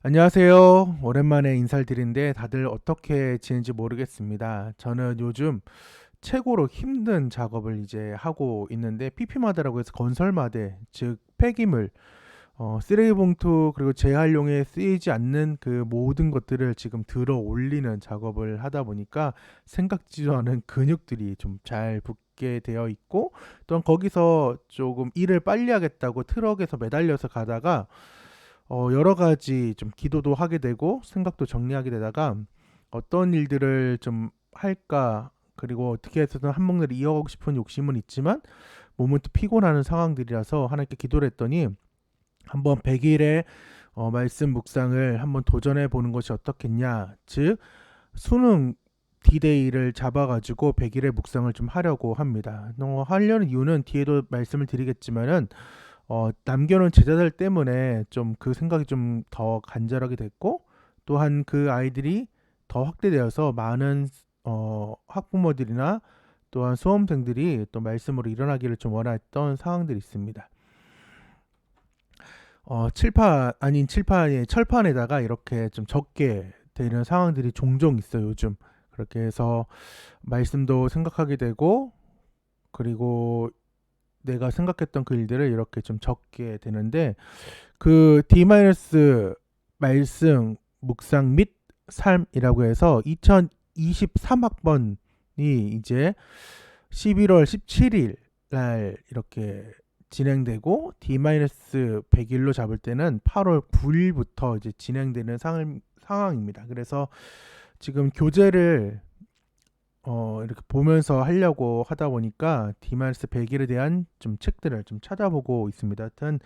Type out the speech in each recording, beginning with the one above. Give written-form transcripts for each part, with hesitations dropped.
안녕하세요. 오랜만에 인사를 드리는데 다들 어떻게 지내는지 모르겠습니다. 저는 요즘 최고로 힘든 작업을 이제 하고 있는데 PP마대라고 해서 건설마대, 즉 폐기물, 쓰레기 봉투 그리고 재활용에 쓰이지 않는 그 모든 것들을 지금 들어 올리는 작업을 하다 보니까 생각지도 않은 근육들이 좀 잘 붙게 되어 있고, 또한 거기서 조금 일을 빨리 하겠다고 트럭에서 매달려서 가다가 여러 가지 좀 기도도 하게 되고 생각도 정리하게 되다가 어떤 일들을 좀 할까, 그리고 어떻게 해서든 한목날이 이어가고 싶은 욕심은 있지만 몸은 또 피곤하는 상황들이라서 하나님께 기도를 했더니 한번 100일의 말씀 묵상을 한번 도전해 보는 것이 어떻겠냐, 즉 수능 디데이를 잡아가지고 100일의 묵상을 좀 하려고 합니다. 하려는 이유는 뒤에도 말씀을 드리겠지만은 남겨놓은 제자들 때문에 좀 그 생각이 좀 더 간절하게 됐고, 또한 그 아이들이 더 확대되어서 많은 학부모들이나 또한 수험생들이 또 말씀으로 일어나기를 좀 원했던 상황들이 있습니다. 칠판 아닌 칠판에 철판에다가 이렇게 좀 적게 되는 상황들이 종종 있어요, 요즘. 그렇게 해서 말씀도 생각하게 되고, 그리고 내가 생각했던 그 일들을 이렇게 좀 적게 되는데, 그 D- 말씀 묵상 및 삶이라고 해서 2023학번이 이제 11월 17일 날 이렇게 진행되고, D-100일로 잡을 때는 8월 9일부터 이제 진행되는 상황입니다. 그래서 지금 교재를 이렇게 보면서 하려고 하다 보니까 디마이스 100일에 대한 좀 책들을 좀 찾아보고 있습니다. 하여튼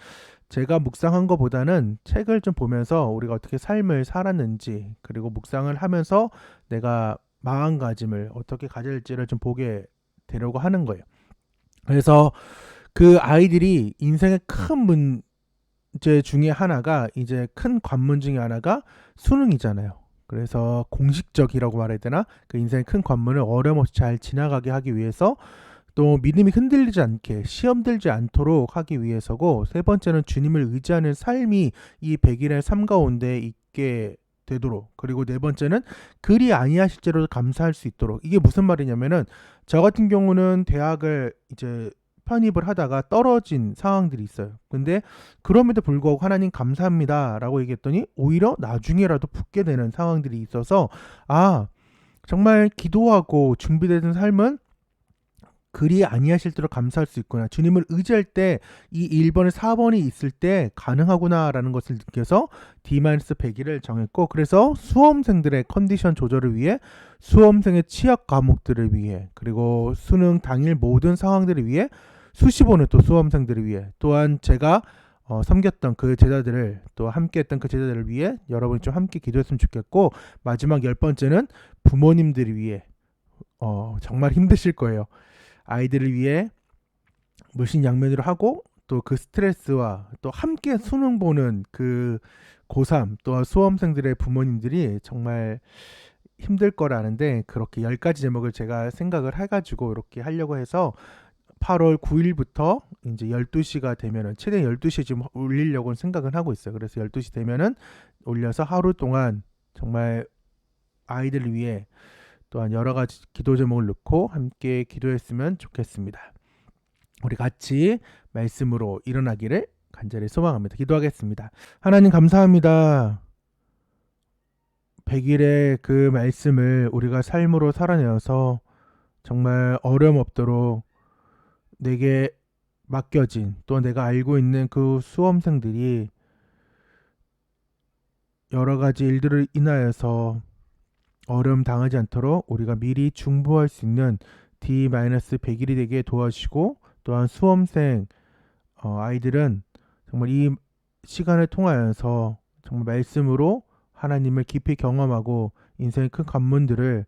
제가 묵상한 것보다는 책을 좀 보면서 우리가 어떻게 삶을 살았는지, 그리고 묵상을 하면서 내가 마음가짐을 어떻게 가질지를 좀 보게 되려고 하는 거예요. 그래서 그 아이들이 인생의 큰 문제 중에 하나가, 이제 큰 관문 중에 하나가 수능이잖아요. 그래서 공식적이라고 말해야 되나? 그 인생의 큰 관문을 어려움없이 잘 지나가게 하기 위해서, 또 믿음이 흔들리지 않게 시험 들지 않도록 하기 위해서고, 세 번째는 주님을 의지하는 삶이 이 100일의 삶 가운데 있게 되도록, 그리고 네 번째는 그리 아니하실지라도 감사할 수 있도록. 이게 무슨 말이냐면은, 저 같은 경우는 대학을 이제 편입을 하다가 떨어진 상황들이 있어요. 근데 그럼에도 불구하고 하나님 감사합니다라고 얘기했더니 오히려 나중에라도 붙게 되는 상황들이 있어서, 아, 정말 기도하고 준비되는 삶은 그리 아니하실 대로 감사할 수 있구나. 주님을 의지할 때 이 1번에 4번이 있을 때 가능하구나라는 것을 느껴서 D-100일을 정했고, 그래서 수험생들의 컨디션 조절을 위해, 수험생의 취약 과목들을 위해, 그리고 수능 당일 모든 상황들을 위해, 수시보는 또 수험생들을 위해, 또한 제가 섬겼던 그 제자들을, 또 함께했던 그 제자들을 위해 여러분이 좀 함께 기도했으면 좋겠고, 마지막 10번째는 부모님들을 위해. 정말 힘드실 거예요. 아이들을 위해 물심양면으로 하고, 또 그 스트레스와 또 함께 수능 보는 그 고3 또한 수험생들의 부모님들이 정말 힘들 거라는데, 그렇게 10가지 제목을 제가 생각을 해가지고 이렇게 하려고 해서 8월 9일부터 이제 12시가 되면은 최대 12시에 지금 올리려고 생각을 하고 있어요. 그래서 12시 되면은 올려서 하루 동안 정말 아이들을 위해 또한 여러 가지 기도 제목을 넣고 함께 기도했으면 좋겠습니다. 우리 같이 말씀으로 일어나기를 간절히 소망합니다. 기도하겠습니다. 하나님 감사합니다. 100일의 그 말씀을 우리가 삶으로 살아내어서 정말 어려움 없도록 내게 맡겨진, 또 내가 알고 있는 그 수험생들이 여러 가지 일들을 인하여서 어려움 당하지 않도록 우리가 미리 중보할 수 있는 D-100일이 되게 도와주시고, 또한 수험생 아이들은 정말 이 시간을 통하여서 정말 말씀으로 하나님을 깊이 경험하고 인생의 큰 관문들을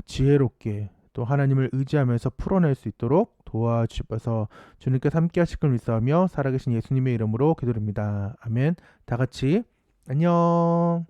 지혜롭게 또 하나님을 의지하면서 풀어낼 수 있도록 도와주셔서 주님께서 함께 하실 걸 믿사오며 살아계신 예수님의 이름으로 기도드립니다. 아멘. 다 같이 안녕.